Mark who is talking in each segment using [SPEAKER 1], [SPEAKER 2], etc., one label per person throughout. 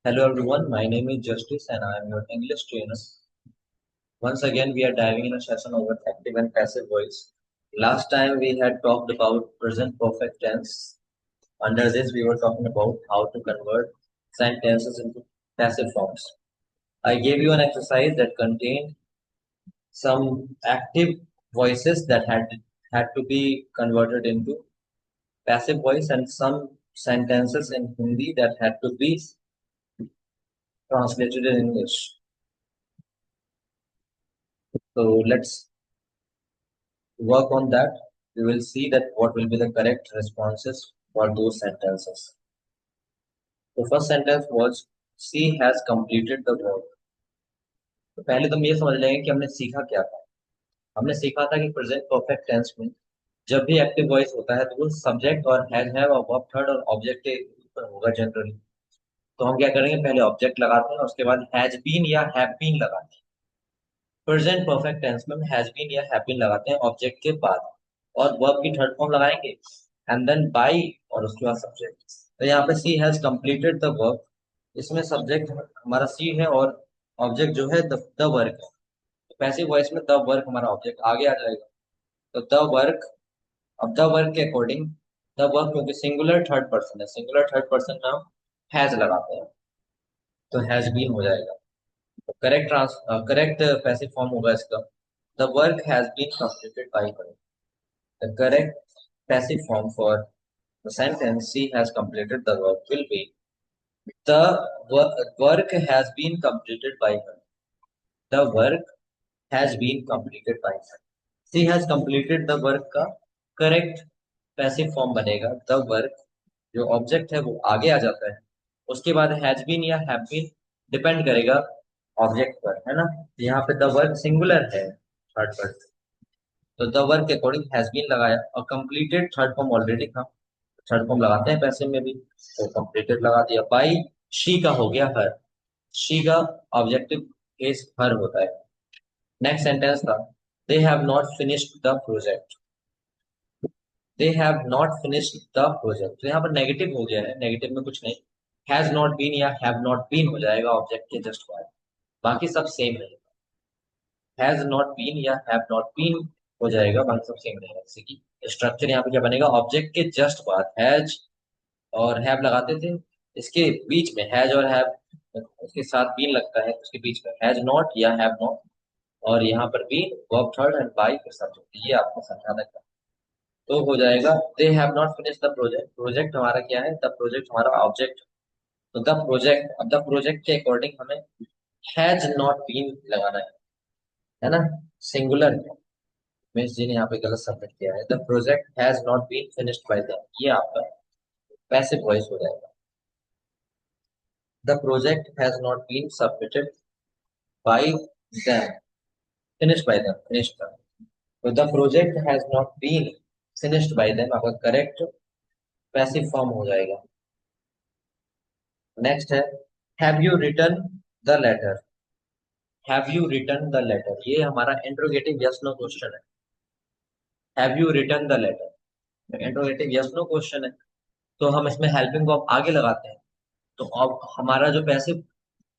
[SPEAKER 1] Hello everyone, my name is Justice and I am your English trainer. Once again, we are diving in a session over active and passive voice. Last time we had talked about present perfect tense. Under this, we were talking about how to convert sentences into passive forms. I gave you an exercise that contained some active voices that had to be converted into passive voice and some sentences in Hindi that had to be translated in English. So let's work on that. We will see that what will be the correct responses for those sentences. The first sentence was she has completed the work. तो पहले तो हम ये समझ लेंगे कि हमने सीखा क्या था। हमने सीखा था कि प्रेजेंट परफेक्ट टेंस में जब भी एक्टिव वॉइस होता है तो वो सब्जेक्ट और हैव और वर्ब थर्ड और ऑब्जेक्ट के ऊपर होगा जनरली। तो हम क्या करेंगे, पहले ऑब्जेक्ट लगाते हैं उसके बाद हैज बीन या हैव बीन लगाते हैं। प्रेजेंट परफेक्ट टेंस में हैज बीन या हैव बीन लगाते हैं ऑब्जेक्ट के बाद, और वर्ब की थर्ड फॉर्म लगाएंगे एंड देन बाई और उसके बाद सब्जेक्ट। तो यहाँ पे सी हैज कंप्लीटेड द वर्क, इसमें सब्जेक्ट हमारा सी है और ऑब्जेक्ट जो है द वर्क है। तो पैसिव वॉइस में द वर्क हमारा ऑब्जेक्ट आगे आ जाएगा। तो द वर्क, अब द वर्क के अकॉर्डिंग द वर्क क्योंकि सिंगुलर थर्ड पर्सन है, सिंगुलर थर्ड पर्सन में हम हैज लगाते हैं तो हैज बीन हो जाएगा। तो करेक्ट पैसिव फॉर्म होगा इसका the work has been completed by her. The correct passive form for the sentence she has completed the work will be the work has been completed by her. The work has been completed by her. She has completed the work का correct passive form बनेगा the work। जो object है वो आगे आ जाता है, उसके बाद हैज बीन या हैव बीन डिपेंड करेगा ऑब्जेक्ट पर, है ना। तो यहाँ पे द वर्क सिंगुलर है थर्ड पर्सन, तो द वर्क के अकॉर्डिंग हैज बीन लगाया और कंप्लीटेड थर्ड फॉर्म ऑलरेडी था, थर्ड फॉर्म लगाते हैं पैसे में भी, तो कंप्लीटेड लगा दिया। बाई शी का हो गया हर, शी का ऑब्जेक्टिव केस हर होता है। नेक्स्ट सेंटेंस था दे have not finished the project. They have not finished the project, तो यहाँ पर नेगेटिव हो गया है, नेगेटिव में कुछ नहीं, हैज नॉट बीन या हैव नॉट बीन हो जाएगा ऑब्जेक्ट के जस्ट बाद, बाकी सब सेम रहेगा। हैज नॉट बीन या हैव नॉट बीन हो जाएगा, बाकी सब सेम रहेगा। जैसे कि स्ट्रक्चर यहाँ पे क्या बनेगा, ऑब्जेक्ट के जस्ट बाद हैज और हैव लगाते थे, इसके बीच में हैज और हैव उसके साथ बीन लगता है, उसके बीच में हैज नॉट या हैव नॉट, और यहाँ पर been verb third and by फिर सब्जेक्ट, ये आपको समझाना था। तो हो जाएगा they have not finish the project, project हमारा क्या है, द प्रोजेक्ट हमारा ऑब्जेक्ट। तो द प्रोजेक्ट, अब द प्रोजेक्ट के अकॉर्डिंग हमें हैज नॉट बीन लगाना है ना, सिंगुलर है। मिस जी ने यहाँ पे गलत सबमिट किया है, the project has not been finished by them, ये आपका पैसिव वॉइस हो जाएगा। The project has not been submitted by them, finished by them, finished by, तो the project has not been finished by them आपका correct passive form हो जाएगा। Next है have you written the letter. Have you written the letter, ये हमारा interrogative yes no question है। Have you written the letter interrogative yes no question है, तो हम इसमें हेल्पिंग वर्ब आगे लगाते हैं। तो अब हमारा जो पैसिव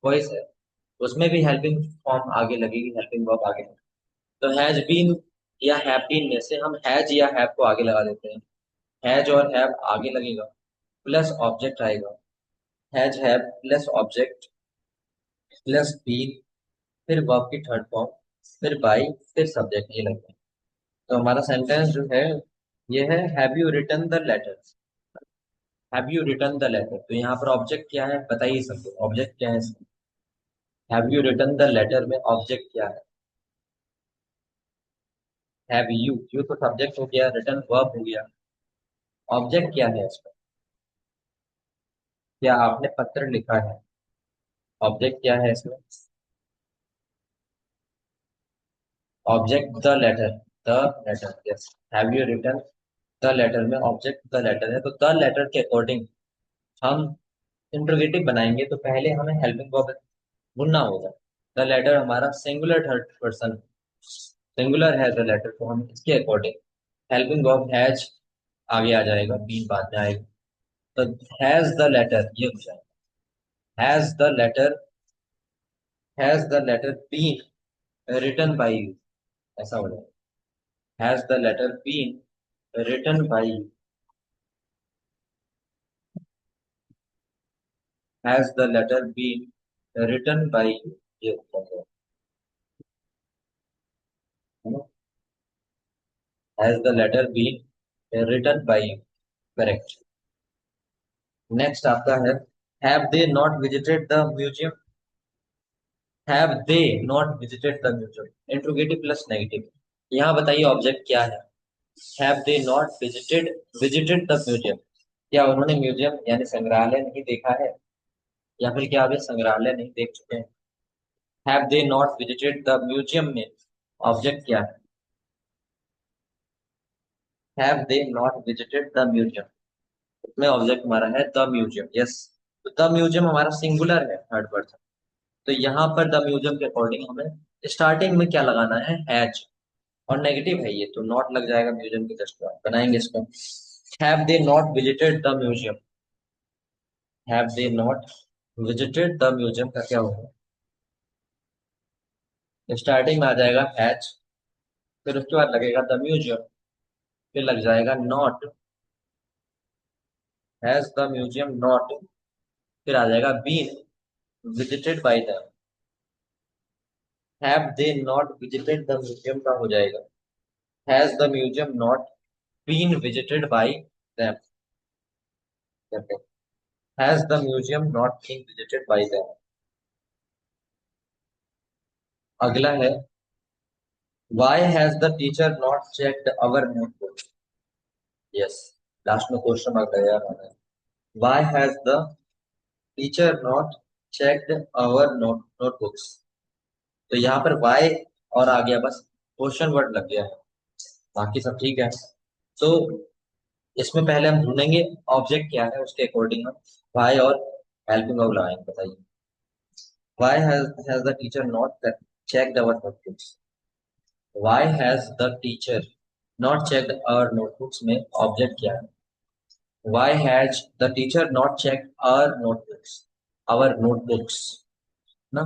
[SPEAKER 1] वॉइस है उसमें भी हेल्पिंग फॉर्म आगे लगेगी, हेल्पिंग वर्ब आगे लगेगी। तो हैज बीन या हैव बीन में से हम हैज या हैव को आगे लगा देते हैं, हैज और हैव आगे लगेगा प्लस ऑब्जेक्ट आएगा, has have plus object plus been, फिर वर्ब की थर्ड फॉर्म, फिर बाई, फिर सब्जेक्ट, ये लगता है। तो हमारा सेंटेंस जो है ये है have you written the letter. Have you written the letter, तो यहाँ पर ऑब्जेक्ट क्या है बताइए सबको, ऑब्जेक्ट क्या है इसमें, have you written the letter में ऑब्जेक्ट क्या है, हैव यू, यू तो सब्जेक्ट हो गया, रिटन वर्ब हो गया, ऑब्जेक्ट क्या है इसमें, क्या आपने पत्र लिखा है, ऑब्जेक्ट क्या है इसमें, object the letter, the letter, yes, have you written the letter में ऑब्जेक्ट द लेटर है, तो द लेटर के अकॉर्डिंग हम इंट्रोगेटिव बनाएंगे तो पहले हमें हेल्पिंग वर्ब ढूंढना होगा। द लेटर हमारा सिंगुलर थर्ड पर्सन, सिंगुलर है द लेटर, तो हम इसके अकॉर्डिंग हेल्पिंग वर्ब हैज आगे आ जाएगा, बीन बाद में आएगा, तो हैज द लेटर ये हो जाएगा। Has the letter been written by you, ऐसा हो जाएगा। Has the letter been written by you, has the letter been written by you, ये हो जाएगा, है ना। Has the letter been written by you, correct. Next आपका है, have they not visited the museum, have they not visited the museum, interrogative plus negative. यहाँ बताइए object क्या है। Have they not visited the museum, क्या उन्होंने museum यानी संग्रहालय नहीं देखा है, या फिर क्या वे संग्रहालय नहीं देख चुके हैं। Have they not visited the museum में ऑब्जेक्ट क्या है। Have they not visited the museum, इसमें ऑब्जेक्ट हमारा है द म्यूजियम, यस। तो द म्यूजियम हमारा सिंगुलर है, थर्ड पर्सन। तो यहाँ पर द म्यूजियम के अकॉर्डिंग हमें स्टार्टिंग में क्या लगाना है, हैज। और नेगेटिव है ये, तो नॉट लग जाएगा म्यूजियम के जस्ट बाद, बनाएंगे इसको। Have they not visited the museum, have they not visited the museum का क्या होगा, स्टार्टिंग में आ जाएगा हैज, फिर उसके बाद लगेगा द म्यूजियम, फिर लग जाएगा not, has the museum not, फिर आ जाएगा been visited by the, have they not visited the museum का हो जाएगा, has the museum not been visited by them, has the museum not been visited by them. अगला है, why has the teacher not checked our notebook, yes, last में question mark लगाया मैंने। why has the teacher not checked our notebooks, तो यहाँ पर why और आ गया, बस क्वेश्चन वर्ड लग गया है, बाकी सब ठीक है। तो इसमें पहले हम ढूंढेंगे ऑब्जेक्ट क्या है, उसके अकॉर्डिंग हम why और हेल्पिंग वर्ब लगाएंगे, बताइए। why has the teacher not checked our notebooks, why has the teacher not checked our notebooks में ऑब्जेक्ट क्या है। why has the teacher not checked our notebooks ना,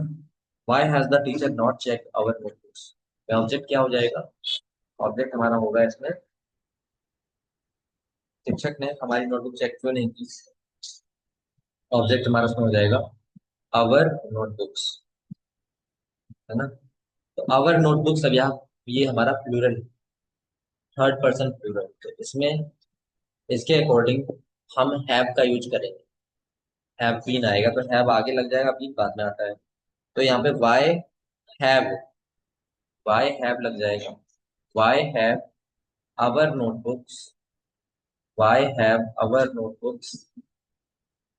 [SPEAKER 1] why has the teacher not checked our notebooks, object क्या हो जाएगा, object हमारा होगा इसमें, शिक्षक ने हमारी नोटबुक चेक क्यों नहीं की, ऑब्जेक्ट हमारा उसमें हो जाएगा आवर नोटबुक्स, है ना। तो आवर नोटबुक्स, अब यहाँ ये हमारा प्लूरल, थर्ड पर्सन प्लूरल, तो इसमें इसके अकॉर्डिंग हम हैव का यूज करेंगे, हैव बीन आएगा तो हैव आगे लग जाएगा, बीन बाद में आता है। तो यहाँ पे हैव वाई हैव लग जाएगा, why have our notebooks, why have our notebooks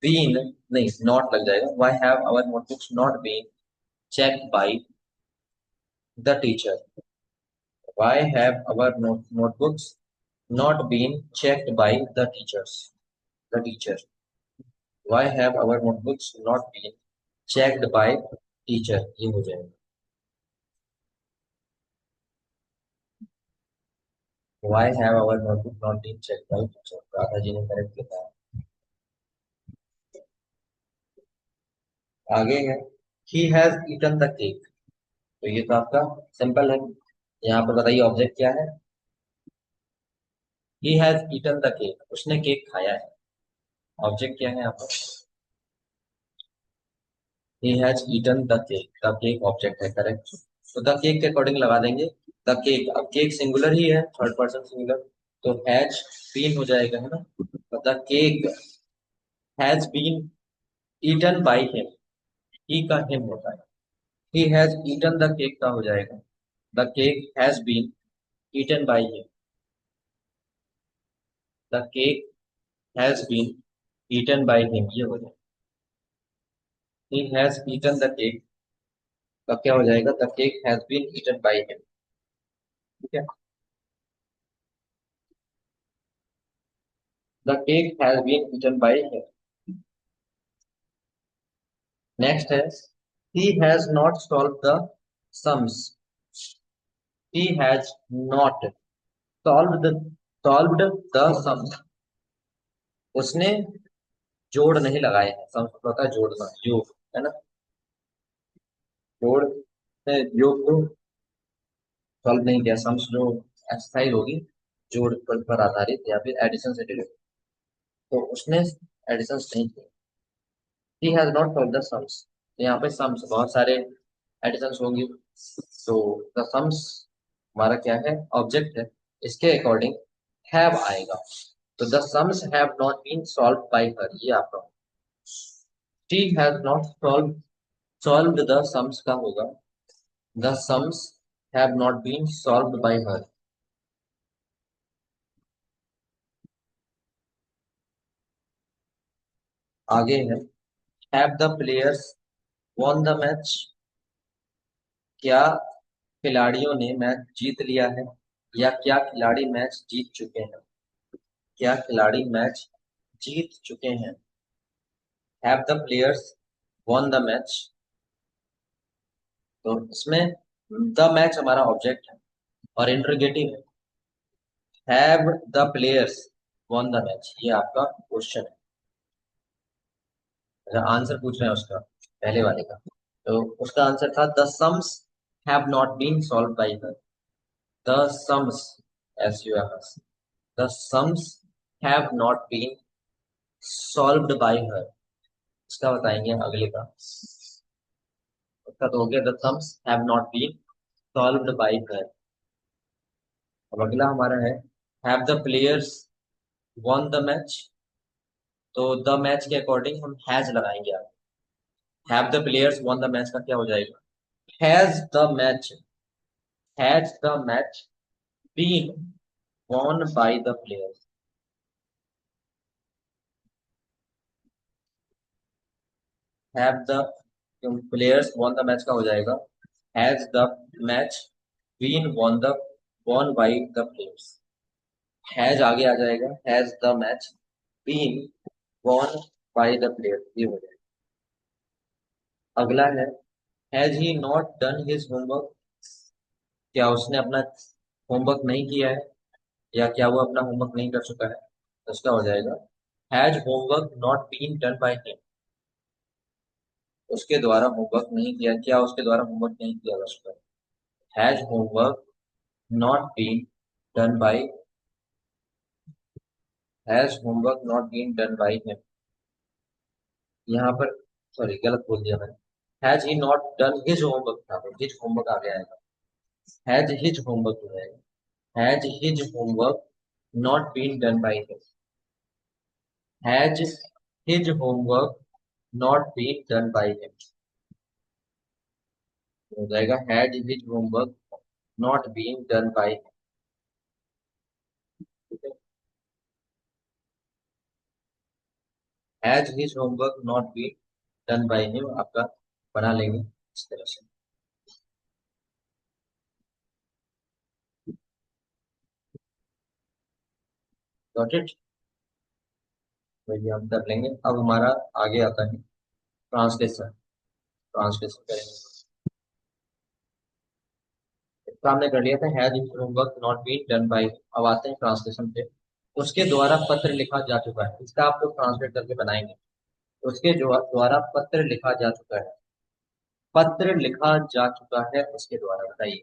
[SPEAKER 1] been, नहीं नॉट लग जाएगा, why have our notebooks not been checked by the teacher, why have our notebooks not been checked by the teacher, why have our notebooks not been checked by teacher, ये हो जाएगा। why have our notebook not been checked by teacher, Radha ji ने correct लिखा है। आगे है, he has eaten the cake, तो ये तो आपका सिंपल है। यहाँ पर बताइए ऑब्जेक्ट क्या है, he has eaten the cake, उसने केक खाया है, ऑब्जेक्ट क्या है यहाँ पर, he has eaten the cake, the cake object है, करेक्ट। तो द केक के अकॉर्डिंग लगा देंगे द केक, अब केक सिंगुलर ही है, थर्ड पर्सन सिंगुलर, तो हैज बीन हो जाएगा, है ना। तो the cake has been eaten by him, he का हिम होता है, he has eaten the cake का हो जाएगा, the cake has been eaten by him, the cake has been eaten by him, ये हो जाएगा। ही हैज ईटन द केक का क्या हो जाएगा, the cake has been eaten by him, ठीक है। The cake has been eaten by him. Next है, he has not solved the sums, he has not solved the sums, उसने जोड़ नहीं लगाए हैं, सम्स मतलब होता है जोड़ना, योग, है ना। जोड़ ने योग को सॉल्व नहीं किया। सम्स जो एक्सरसाइज होगी जोड़ पर आधारित या फिर एडिशन से रिलेटेड, तो उसने एडिशन नहीं किया। He has not solve the sums. यहाँ पे सम्स बहुत सारे एडिशन होंगी, तो द सम्स हमारा क्या है, ऑब्जेक्ट है, इसके अकॉर्डिंग हैव आएगा। तो the sums have not been solve by her, ये आपका she has not solved the sums का होगा the sums have not been solved by her. आगे है, have the players won the match, क्या खिलाड़ियों ने मैच जीत लिया है, या क्या खिलाड़ी मैच जीत चुके हैं, क्या खिलाड़ी मैच जीत चुके हैं। Have the players won the match, तो इसमें द मैच हमारा ऑब्जेक्ट है और इंटरोगेटिव है। Have the players won the match, ये आपका क्वेश्चन है, अगर आंसर पूछ रहे हैं उसका, पहले वाले का, तो उसका आंसर था the sums have not been solve by her. The sums, S U M S, the sums have not been solved by her. इसका बताएंगे अगले का। उसका तो हो गया the sums have not been solved by her. अब अगला हमारा है, have the players won the match, तो द मैच के अकॉर्डिंग हम हैज लगाएंगे। Have the players won the match का क्या हो जाएगा, has the match, has the match been won by the players। have the players won the match का हो जाएगा has the match been won by the players। has आगे आ जाएगा has the match been won by the players, ये हो जाएगा। अगला है, has he not done his homework, क्या उसने अपना होमवर्क नहीं किया है, या क्या वो अपना होमवर्क नहीं कर चुका है, तो उसका हो जाएगा has homework not been done by him, उसके द्वारा होमवर्क नहीं किया, क्या उसके द्वारा होमवर्क नहीं किया जा चुका है। Has homework not been done by, has homework not been done by him, यहाँ पर सॉरी गलत बोल दिया मैंने, has he not done his homework था, तो हिज होमवर्क आ गया है, हैज हिज होमवर्क हो जाएगा, has his homework not been done by him, has his homework not been done by him, हो जाएगा has his homework not been done by him. Has his homework not been done by him आपका बना लेंगे इस तरह से। Got it, तो ये हम कर लेंगे। अब हमारा आगे आता है ट्रांसलेशन, ट्रांसलेशन करेंगे। इसका हमने कर लिया था has his homework not been done by, अब आते हैं ट्रांसलेशन पे। उसके द्वारा पत्र लिखा जा चुका है, इसका आप लोग ट्रांसलेट करके बनाएंगे। उसके जो द्वारा पत्र लिखा जा चुका है, पत्र लिखा जा चुका है उसके द्वारा, बताइए।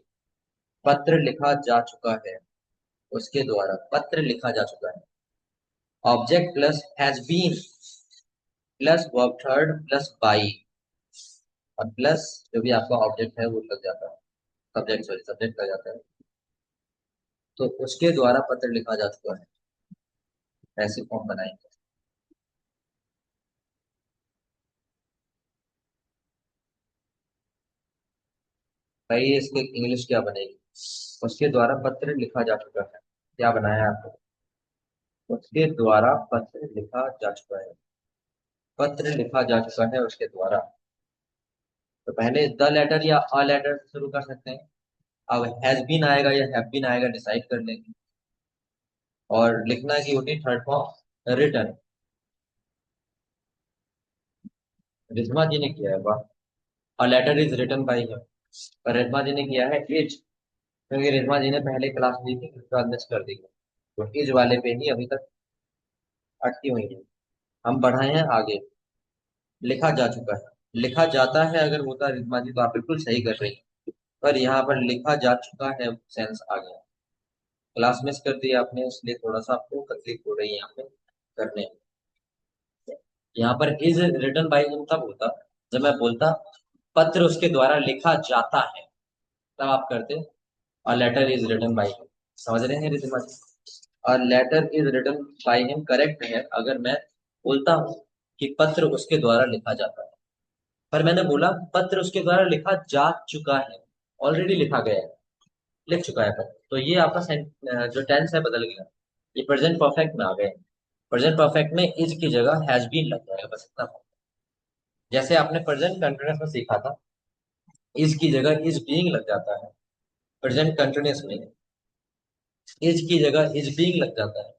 [SPEAKER 1] पत्र लिखा जा चुका है उसके द्वारा, पत्र लिखा जा चुका है। Object plus has been plus verb third plus by, और प्लस जो भी आपका ऑब्जेक्ट है वो लग जाता है, सब्जेक्ट सॉरी सब्जेक्ट लग जाता है। तो उसके द्वारा पत्र लिखा जा चुका है, ऐसे फॉर्म बनाएंगे। भाई इसकी इंग्लिश क्या बनेगी, उसके द्वारा पत्र लिखा जा चुका है, क्या बनाया है आपको, उसके द्वारा पत्र लिखा जा चुका है, पत्र लिखा जा चुका है उसके द्वारा। तो पहले द लेटर या अ लेटर से शुरू कर सकते हैं। अब हैज बीन आएगा या हैव बीन आएगा डिसाइड कर लेंगे, और लिखना की होती third form written. Rizma ji ने किया है, वाह। A letter is written by him, और रिज्मा जी ने किया है इज, क्योंकि रिज्मा जी ने पहले क्लास ली थी, उसका मिस कर दी, तो इज वाले पे ही अभी तक अटकी हुई है। हम बढ़ाए हैं आगे। लिखा जा चुका है, लिखा जाता है अगर होता रिद्धिमा जी तो आप बिल्कुल सही कर रही हैं। पर यहाँ पर लिखा जा चुका है सेंस आ गया। क्लास मिस कर दी आपने, इसलिए थोड़ा सा आपको तकलीफ हो रही है यहाँ पे करने में। यहाँ पर इज रिटन बाय हिम तब होता जब मैं बोलता पत्र उसके द्वारा लिखा जाता है, तब आप करते a letter is written by him. समझ रहे हैं Riddhima ji? A letter is written by him correct है अगर मैं बोलता हूँ कि पत्र उसके द्वारा लिखा जाता है। पर मैंने बोला पत्र उसके द्वारा लिखा जा चुका है, ऑलरेडी लिखा गया है, लिख चुका है पत्र। तो ये आपका जो टेंस है बदल गया, ये प्रेजेंट परफेक्ट में आ गए। प्रेजेंट परफेक्ट में इज की जगह हैज बीन लग जाएगा, बस इतना फर्क। जैसे आपने प्रेजेंट कंटिन्यूअस में सीखा था, इज की जगह इज बीइंग लग जाता है। प्रेजेंट कंटिन्यूअस में इज की जगह इज बीइंग लग जाता है।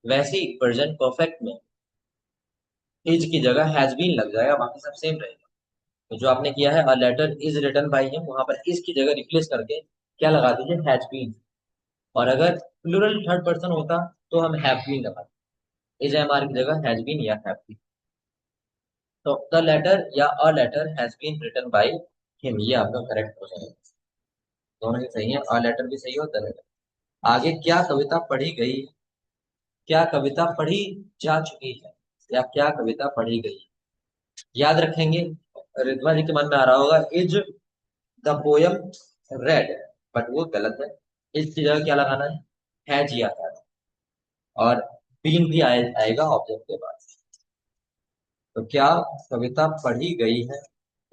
[SPEAKER 1] वैसे ही प्रेजेंट परफेक्ट में इज की जगह हैज बीन लग जाएगा, बाकी सब सेम रहेगा। तो जो आपने किया है a letter is written by him, वहां पर इज की जगह रिप्लेस करके क्या लगा दीजिए, हैज बीन। और अगर प्लूरल थर्ड पर्सन होता तो हम हैव बीन लगाते। इज एम आर की जगह हैज बीन या हैव बीन। तो द लेटर या a letter has been written by him, ये आपका करेक्ट क्वेश्चन है। दोनों ही सही है, अ लेटर भी सही है और द लेटर। आगे क्या कविता पढ़ी गई, क्या कविता पढ़ी जा चुकी है, या क्या कविता पढ़ी गई। याद रखेंगे, रिद्वा जी के मन में आ रहा होगा is the poem red, but वो गलत है। इसकी जगह क्या लगाना है, हैज या हैव। और बीन भी आएगा ऑब्जेक्ट के बाद। तो क्या कविता पढ़ी गई है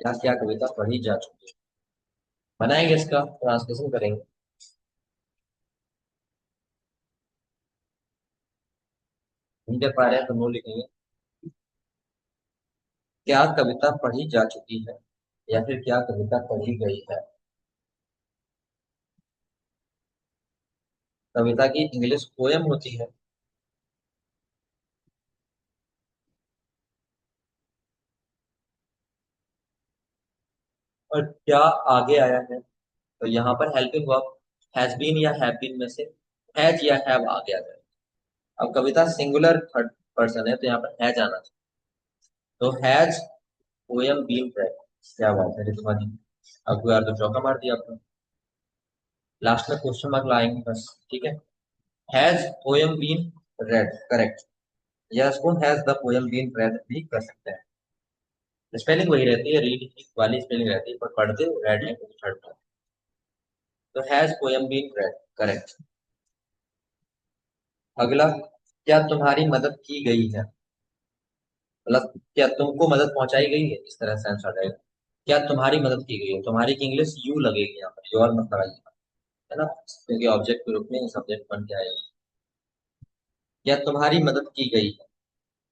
[SPEAKER 1] या क्या कविता पढ़ी जा चुकी है, बनाएंगे इसका ट्रांसलेशन करेंगे। नहीं कर पा रहे हैं तो नो लिखेंगे। क्या कविता पढ़ी जा चुकी है या फिर क्या कविता पढ़ी गई है। कविता की इंग्लिश पोयम होती है। और क्या आगे आया है, तो यहाँ पर हेल्पिंग वर्ब हैज बीन या हैव बीन में से हैज या हैव आ गया है। अब कविता सिंगुलर थर्ड पर्सन है तो यहाँ पर हैज आना चाहिए। तो हैज पोयम बीन रेड। क्या बात है रितुमा जी, अब यार तो चौका मार दिया आपने। लास्ट में क्वेश्चन मार्क लाएंगे बस, ठीक है। Has poem been read correct, या इसको has the poem been read भी कर सकते हैं। स्पेलिंग वही रहती है, रीड वाली स्पेलिंग रहती है, पर पढ़ते रेड है थर्ड पर। तो has poem been read correct. अगला, क्या तुम्हारी मदद की गई है, मतलब क्या तुमको मदद पहुंचाई गई है, इस तरह से आंसर रहेगा। क्या तुम्हारी मदद की गई है, तुम्हारी की इंग्लिश यू लगेगी यहाँ पर, योर मत लगाइए, है ना, क्योंकि ऑब्जेक्ट के रूप में सब्जेक्ट बन के आएगा। क्या तुम्हारी मदद की गई है,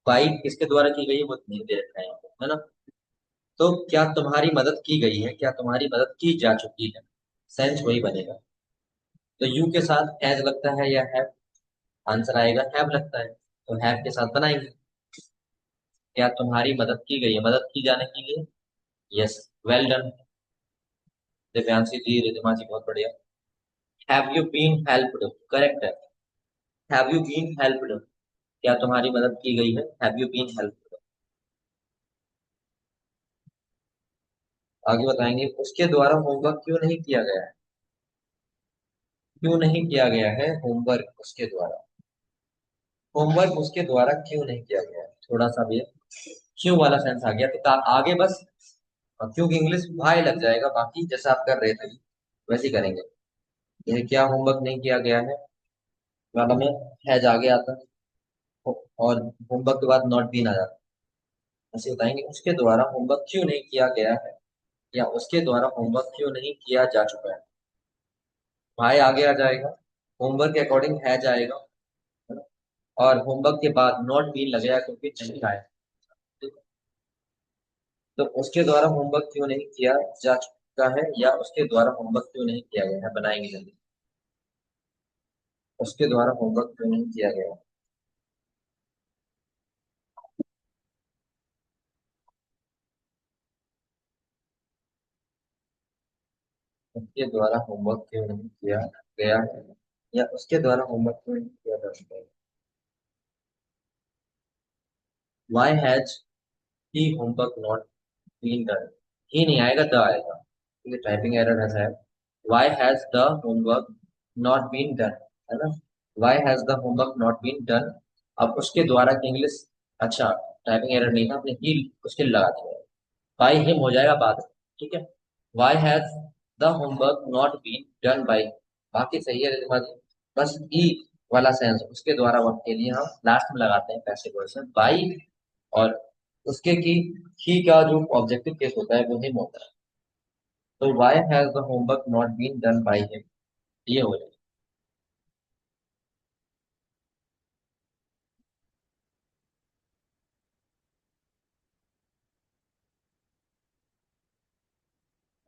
[SPEAKER 1] बाई किसके द्वारा की गई है वो नहीं दे रखा है यहाँ पे, है ना। तो क्या तुम्हारी मदद की गई है, क्या तुम्हारी मदद की जा चुकी है, सेंस वही बनेगा। तो यू के साथ एज लगता है या हैव, आंसर आएगा हैव लगता है, तो हैव के साथ बनाएंगे। क्या तुम्हारी मदद की गई है, मदद की जाने के लिए, yes, well done Divyanshi ji, Ridhima ji, बहुत बढ़िया। Have you been helped correct है। हैव यू बीन हेल्प्ड, क्या तुम्हारी मदद की गई है, हैव यू बीन हेल्प्ड। आगे बताएंगे, उसके द्वारा होमवर्क क्यों नहीं किया गया है, क्यों नहीं किया गया है होमवर्क उसके द्वारा। होमवर्क उसके द्वारा क्यों नहीं किया गया है, थोड़ा सा भी क्यों वाला सेंस आ गया तो आगे बस क्योंकि इंग्लिश भाई लग जाएगा, बाकी जैसा आप कर रहे थे वैसे ही करेंगे। ये क्या होमवर्क नहीं किया गया है वाला में हैज आगे आता है, और होमवर्क के बाद नॉट बीन आ जाता है। ऐसे बताएंगे, उसके द्वारा होमवर्क क्यों नहीं किया गया है, या उसके द्वारा होमवर्क क्यों नहीं किया जा चुका है। भाई आगे आ जाएगा, होमवर्क के अकॉर्डिंग है जाएगा, है ना? और होमवर्क के बाद नॉट बीन लगेगा क्योंकि नहीं आया। ठीक है? तो उसके द्वारा होमवर्क क्यों नहीं किया जा चुका है, या उसके द्वारा होमवर्क क्यों नहीं किया गया है, बनाएंगे जल्दी। उसके द्वारा होमवर्क क्यों नहीं किया गया है? उसके द्वारा होमवर्क क्यों नहीं किया गया है, या उसके द्वारा होमवर्क क्यों नहीं किया जा चुका है। Why has he homework not been done. He नहीं आएगा, द आएगा, क्योंकि टाइपिंग एरर ऐसा है। Why has the homework not been done, है ना। Why has the homework not been done. अब उसके द्वारा की इंग्लिश, अच्छा, टाइपिंग एरर नहीं था, आपने ही उसके लगा दिया। बाई हिम हो जाएगा बाद में, ठीक है। Why has the homework not been done by, बाकी सही है रिद्धिमा जी। बस ई वाला सेंस उसके द्वारा वर्क के लिए हम लास्ट में लगाते हैं पैसिव वॉइस में बाई, और उसके की ही का जो ऑब्जेक्टिव केस होता है वो हिम होता है। तो why has the homework not been done by him, ये हो जाएगा।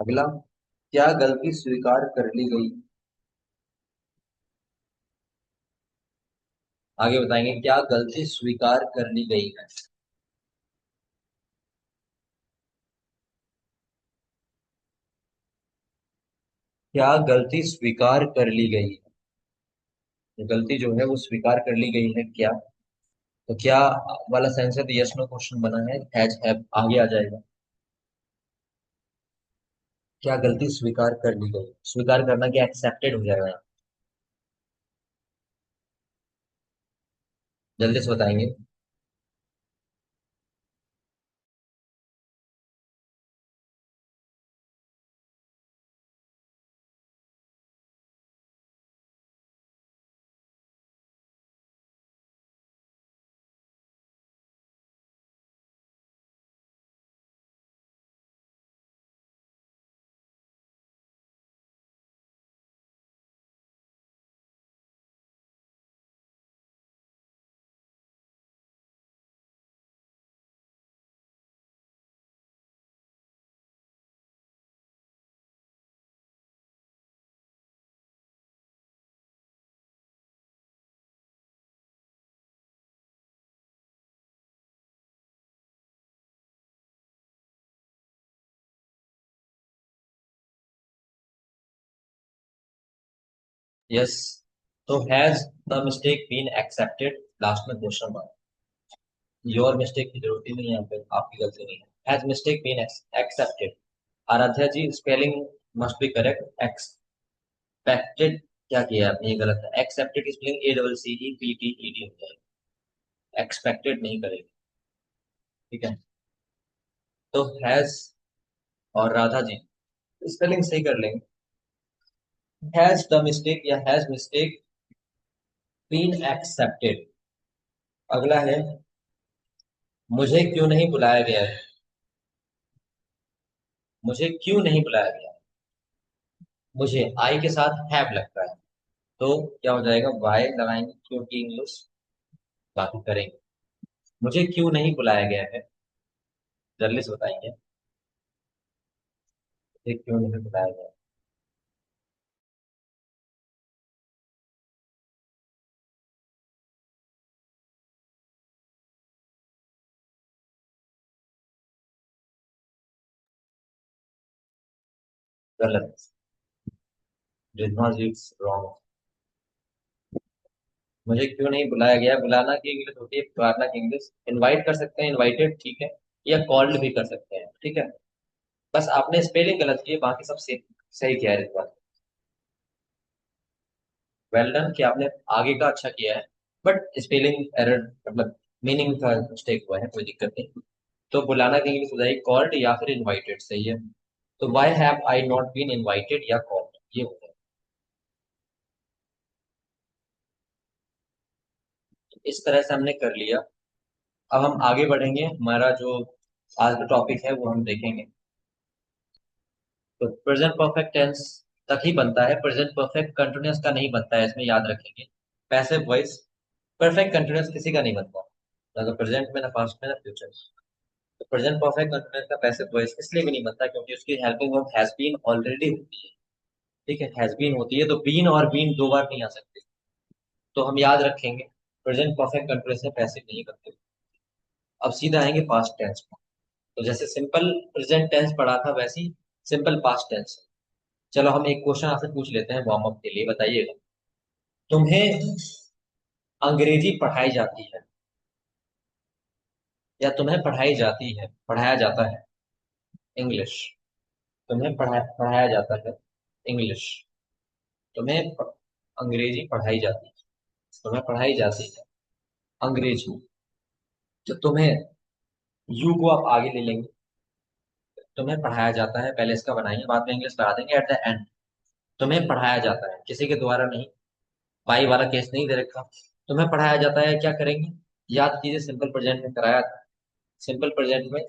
[SPEAKER 1] अगला, क्या गलती स्वीकार कर ली गई। आगे बताएंगे क्या गलती स्वीकार कर ली गई है। क्या गलती स्वीकार कर ली गई है, गलती जो है वो स्वीकार कर ली गई है क्या। तो क्या वाला सेंस है, तो यस नो क्वेश्चन बना है, हैज हैव आगे आ जाएगा। क्या गलती स्वीकार कर ली गई, स्वीकार करना क्या एक्सेप्टेड हो जाएगा यहाँ। जल्दी से बताएंगे। यस, तो has the mistake been accepted, last में क्वेश्चन मार्क। योर मिस्टेक की जरूरत ही नहीं है यहाँ पे, आपकी गलती नहीं है। Has mistake been accepted. Aaradhya ji spelling must be correct. Expected क्या किया आपने, ये गलत है। एक्सेप्टेड की स्पेलिंग ACCEPTED हो जाएगी, एक्सपेक्टेड नहीं करेगी, ठीक है। तो हैज और राधा जी स्पेलिंग सही कर लेंगे। हैज द मिस्टेक या हैज मिस्टेक बीन एक्सेप्टेड। अगला है, मुझे क्यों नहीं बुलाया गया है। मुझे क्यों नहीं बुलाया गया। मुझे आई के साथ हैव लगता है, तो क्या हो जाएगा, वाई लगाएंगे क्योंकि इंग्लिश, बाकी करेंगे। मुझे क्यों नहीं बुलाया गया है, जल्दी से बताएंगे। मुझे क्यों नहीं बुलाया गया। गलत, रिधमा जी रॉन्ग। मुझे क्यों नहीं बुलाया गया, बुलाना की इंग्लिश होती है, पुकारना की इंग्लिश। इनवाइट कर सकते हैं, इनवाइटेड, ठीक है, या कॉल्ड भी कर सकते हैं, ठीक है। बस आपने स्पेलिंग गलत की है, बाकी सब सही किया है इस बार। वेल डन कि आपने आगे का अच्छा किया है, बट स्पेलिंग एरर, मतलब मीनिंग का मिस्टेक हुआ है, कोई दिक्कत नहीं। तो बुलाना की इंग्लिश हो जाएगी कॉल्ड या फिर इनवाइटेड, सही है। तो why have I not been invited या कॉल्ड, ये हो जाएगा। इस तरह से हमने कर लिया। अब हम आगे बढ़ेंगे, हमारा जो आज का टॉपिक है वो हम देखेंगे। तो प्रेजेंट परफेक्ट टेंस तक ही बनता है, प्रेजेंट परफेक्ट कंटिन्यूअस का नहीं बनता है, इसमें याद रखेंगे। पैसिव वॉइस परफेक्ट कंटिन्यूअस किसी का नहीं बनता, ना तो प्रेजेंट में, ना पास्ट में, ना फ्यूचर। तो प्रेजेंट परफेक्ट कंटिन्यूअस का पैसिव वॉइस इसलिए भी नहीं बनता क्योंकि उसकी helping verb has been already होती है, ठीक है, हैज बीन होती है, तो बीन और बीन दो बार नहीं आ सकते। तो हम याद रखेंगे प्रेजेंट परफेक्ट कंटिन्यूअस में पैसिव नहीं करते। अब सीधा आएंगे पास्ट टेंस में। तो जैसे सिंपल प्रेजेंट टेंस पढ़ा था वैसे ही सिंपल पास्ट टेंस। चलो हम एक क्वेश्चन आपसे पूछ लेते हैं वार्म अप के लिए, बताइएगा। तुम्हें अंग्रेजी पढ़ाई जाती है, या तुम्हें पढ़ाई जाती है, पढ़ाया जाता है, इंग्लिश। तुम्हें पढ़ाया जाता है, इंग्लिश। तुम्हें अंग्रेजी पढ़ाई जाती है, तुम्हें पढ़ाई जाती है, अंग्रेजी। तो तुम्हें यू को आप आगे ले लेंगे, तुम्हें पढ़ाया जाता है, पहले इसका बनाएंगे, बाद में इंग्लिश लगा देंगे एट द एंड। तुम्हें पढ़ाया जाता है, किसी के द्वारा नहीं, बाई वाला केस नहीं दे रखा। तुम्हें पढ़ाया जाता है, क्या करेंगे, याद कीजिए सिंपल प्रेजेंट में कराया था। सिंपल प्रेजेंट में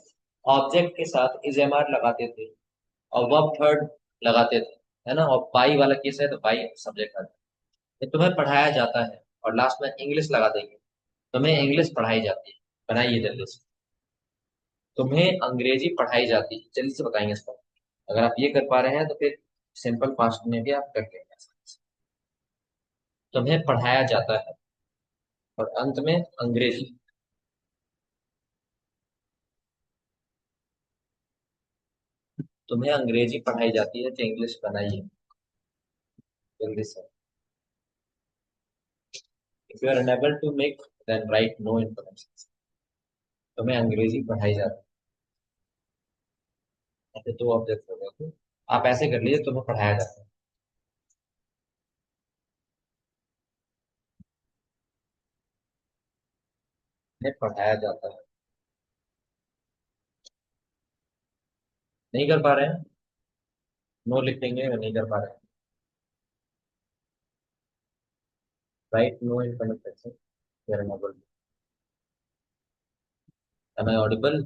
[SPEAKER 1] ऑब्जेक्ट के साथ इज एम आर लगाते थे और वर्ब थर्ड लगाते थे, है ना। और बाई वाला केस है तो बाई सब्जेक्ट आता है। तो तुम्हें पढ़ाया जाता है और लास्ट में इंग्लिश लगा देंगे, तुम्हें इंग्लिश पढ़ाई जाती है। बनाइए जल्दी से। तुम्हें अंग्रेजी पढ़ाई जाती है, जल्दी से बताएंगे इसको। अगर आप ये कर पा रहे हैं तो फिर सिंपल पास्ट में भी आप कर लेंगे आसानी से। तुम्हें पढ़ाया जाता है और अंत में अंग्रेजी। तुम्हें अंग्रेजी पढ़ाई जाती है तो इंग्लिश बनाइए जल्दी से। If you are unable to make then write no information. तुम्हें अंग्रेजी पढ़ाई जाती है, ऐसे दो ऑब्जेक्ट हो गए थे। आप ऐसे कर लीजिए, तुम्हें पढ़ाया जाता है। तुम्हें पढ़ाया जाता है। नहीं कर पा रहे हैं, नो लिख देंगे अगर नहीं कर पा रहे हैं। Write no information. You are unable. Am I audible?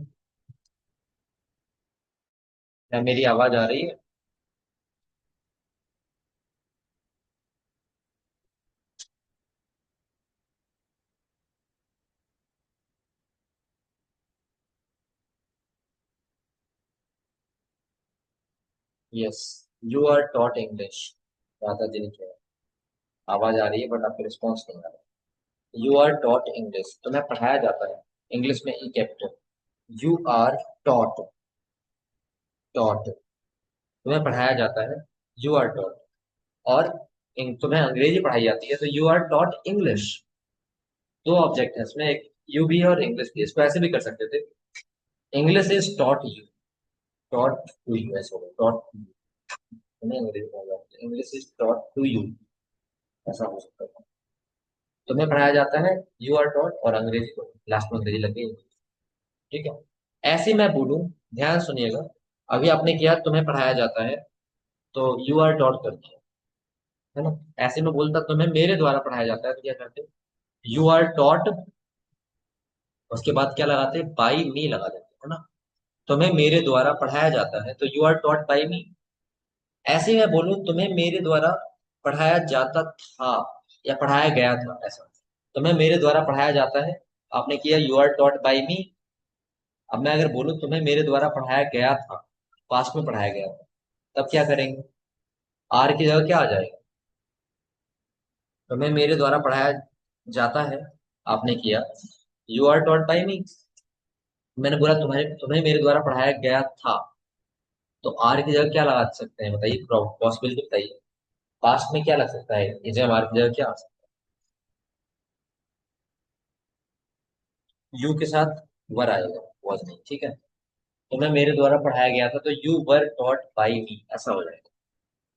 [SPEAKER 1] क्या मेरी आवाज आ रही है? Yes, you are taught English. दादाजी ने किया। आवाज आ रही है बट आपको रिस्पॉन्स नहीं आ रहा। यू आर टॉट इंग्लिश, तुम्हें पढ़ाया जाता है, इंग्लिश में E capital. You are taught, taught, तुम्हें पढ़ाया जाता है, यू आर टॉट। और तुम्हें अंग्रेजी पढ़ाई जाती है तो यू आर टॉट इंग्लिश। दो ऑब्जेक्ट है इसमें, एक यू भी है और इंग्लिश भी। इसको ऐसे भी कर सकते थे, English is taught you, taught to you, ऐसे होगा टॉट टू यू। तुम्हें अंग्रेजी पढ़ाई जाती है, English is taught to you, ऐसा हो सकता है। तुम्हें पढ़ाया जाता है, यू आर टॉट, और अंग्रेजी को लास्ट में अंग्रेजी लग गई। ठीक है, ऐसे मैं बोलूं, ध्यान सुनिएगा। अभी आपने किया तुम्हें पढ़ाया जाता है तो यू आर टॉट कर दिया, है ना। ऐसे में बोलता तुम्हें मेरे द्वारा पढ़ाया जाता है तो क्या करते, यू आर टॉट, उसके बाद क्या लगाते, बाई मी लगा देते, है ना। तुम्हें मेरे द्वारा पढ़ाया जाता है तो यू आर टॉट बाई मी। ऐसे मैं बोलूं तुम्हें मेरे द्वारा पढ़ाया जाता था या पढ़ाया गया था, ऐसा। तुम्हें मेरे द्वारा पढ़ाया जाता है, आपने किया यू आर टॉट बाई मी। अब मैं अगर बोलूं तुम्हें मेरे द्वारा पढ़ाया गया था, पास्ट में पढ़ाया गया था, तब क्या करेंगे, आर की जगह क्या आ जाएगा। तुम्हें मेरे द्वारा पढ़ाया जाता है, आपने किया यू आर टॉट बाई मी। मैंने बोला तुम्हें मेरे द्वारा पढ़ाया गया था, तो आर की जगह क्या लगा सकते हैं, बताइए, पॉसिबिलिटी बताइए। पास्ट में क्या लग सकता है, ये जगह आर की जगह क्या आ सकता है, यू के साथ वर आएगा, वॉज नहीं, ठीक है। तुम्हें मेरे द्वारा पढ़ाया गया था तो यू वर टॉट बाई मी, ऐसा हो जाएगा।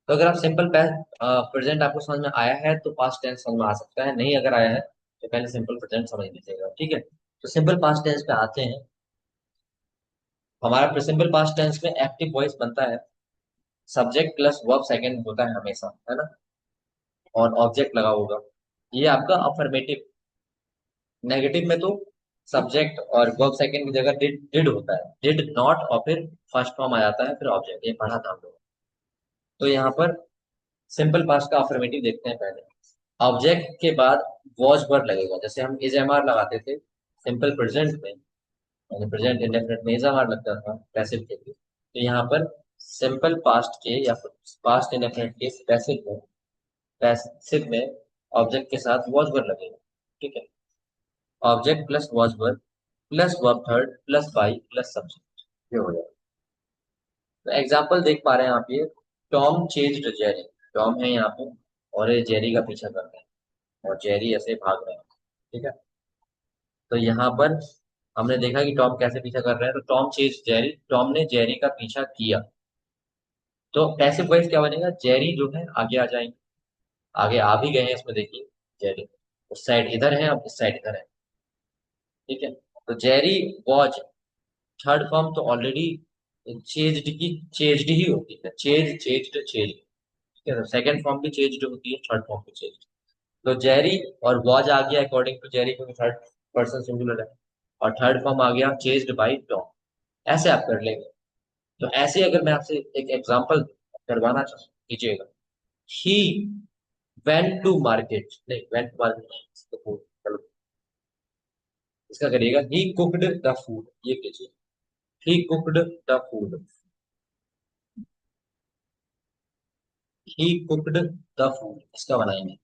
[SPEAKER 1] तो अगर आप सिंपल प्रेजेंट आपको समझ में आया है तो पास्ट टेंस समझ में आ सकता है, नहीं अगर आया है तो पहले सिंपल प्रेजेंट समझ लीजिएगा, ठीक है। तो सिंपल पास्ट टेंस पे आते हैं। हमारा सिंपल पास्ट टेंस में एक्टिव वॉइस बनता है, सब्जेक्ट प्लस वर्ब सेकंड होता है हमेशा, है ना, और ऑब्जेक्ट लगा होगा। ये आपका अफर्मेटिव। नेगेटिव में तो सब्जेक्ट और वर्ब सेकंड की जगह डिड होता है, डिड नॉट, और फिर फर्स्ट फॉर्म आ जाता है, फिर ऑब्जेक्ट, ये पढ़ा था हम लोग। तो यहाँ पर सिंपल पास्ट का अफर्मेटिव देखते हैं पहले। ऑब्जेक्ट के बाद वॉज वर्ड लगेगा, जैसे हम इज एम आर लगाते थे सिंपल प्रेजेंट में, यानी प्रेजेंट इंडेफिनिट में इज एम आर लगता था पैसिव के लिए। तो यहाँ पर सिंपल पास्ट के या पास्ट इंडेफिनिट के पैसिव में ऑब्जेक्ट के साथ वॉज वर्ड लगेगा, ठीक है। Object plus was word plus verb third plus by plus subject, ये हो जाएगा। तो एग्जाम्पल देख पा रहे हैं आप, ये टॉम चेज्ड जेरी, टॉम है यहाँ पे और ये जेरी का पीछा कर रहे हैं और जेरी ऐसे भाग रहे हैं, ठीक है। तो यहाँ पर हमने देखा कि टॉम कैसे पीछा कर रहा है, तो टॉम चेज जेरी, टॉम ने जेरी का पीछा किया। तो पैसिव वॉइस क्या बनेगा, जेरी जो है आगे आ जाएंगे, आगे आ भी गए हैं इसमें देखिए, जेरी उस साइड इधर है, अब इस साइड इधर है। ठीक है, तो जेरी वॉच, थर्ड फॉर्म तो ऑलरेडी चेज्ड की चेज्ड ही होती है, चेज्ड चेज्ड। ठीक है, सेकंड फॉर्म भी चेज्ड होती है, थर्ड फॉर्म भी चेज्ड। तो जेरी और वॉच आ गया अकॉर्डिंग टू जेरी, क्योंकि थर्ड पर्सन सिंगुलर है। और थर्ड फॉर्म आ गया चेज्ड बाई टॉम। ऐसे आप कर लेंगे। तो ऐसे अगर मैं आपसे एक एग्जांपल करवाना कीजिएगा, ही वेंट टू मार्केट, नहीं वेंट टू मार्केट, चलो इसका करिएगा, ही कुकड द फूड, ये कीजिए, he cooked the food, he cooked the food, इसका बनाएंगे,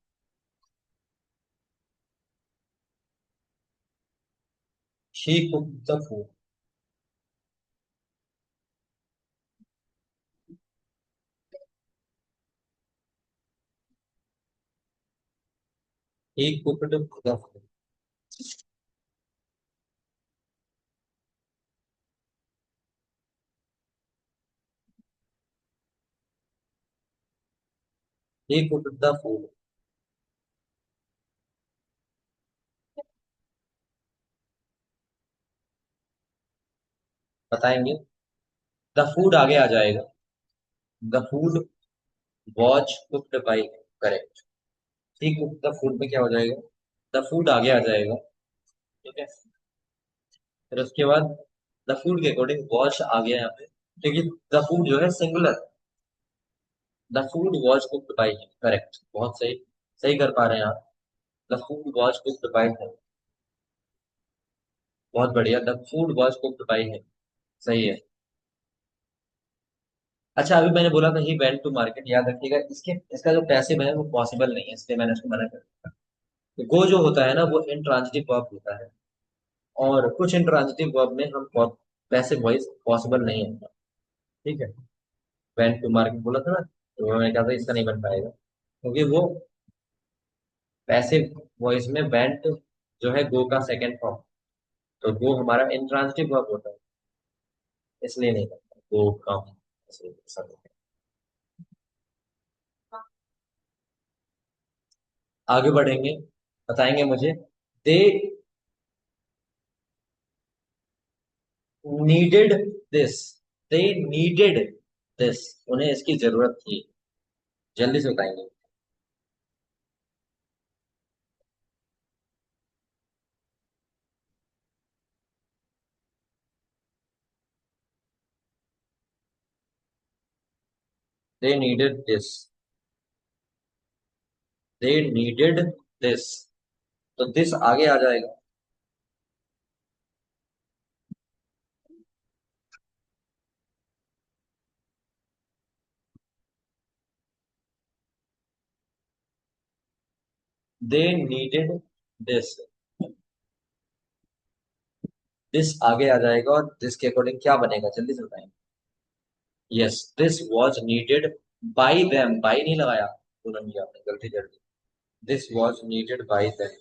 [SPEAKER 1] he cooked the food, he cooked the food, he cooked the food, बताएंगे। The food आगे आ जाएगा, the food was cooked by, correct. He cook the food में क्या हो जाएगा, द फूड आगे आ जाएगा। ठीक है, फिर उसके बाद द फूड के अकॉर्डिंग वॉच आ गया यहाँ पे, क्योंकि द फूड जो है singular, the food was cooked by him, correct, बहुत सही, सही कर पा रहे हैं आप। The food was cooked by him, बहुत बढ़िया, the food was cooked by him, सही है। अच्छा, अभी मैंने बोला था ही वेंट टू मार्केट, याद रखिएगा, इसके इसका जो पैसिव है वो पॉसिबल नहीं है, इसलिए मैंने उसको मना कर दिया। तो गो जो होता है ना, वो इंट्रांजिटिव वर्ब होता है, और कुछ इंट्रांजिटिव वर्ब में हम पैसिव वॉइस पॉसिबल नहीं होता। ठीक है, वेंट टू मार्केट बोला था ना, तो मैंने कहा था इसका नहीं बन पाएगा, क्योंकि वो पैसिव वॉइस में वेंट जो है गो का सेकंड फॉर्म, तो गो हमारा इंट्रांजिटिव वर्ब होता है, इसलिए नहीं बनता गो कम, इसलिए ऐसा होता है। आगे बढ़ेंगे, बताएंगे मुझे, they needed this, they needed this, उन्हें इसकी जरूरत थी, जल्दी से बताएंगे। They needed this, they needed this, तो दिस आगे आ जाएगा, दे नीडेड दिस, दिस आगे आ जाएगा, और दिस के अकॉर्डिंग क्या बनेगा, जल्दी से बताएंगे। Yes, this was needed by them, by नहीं लगाया, तुरंत ही आपने गलती कर दी, this was needed by them,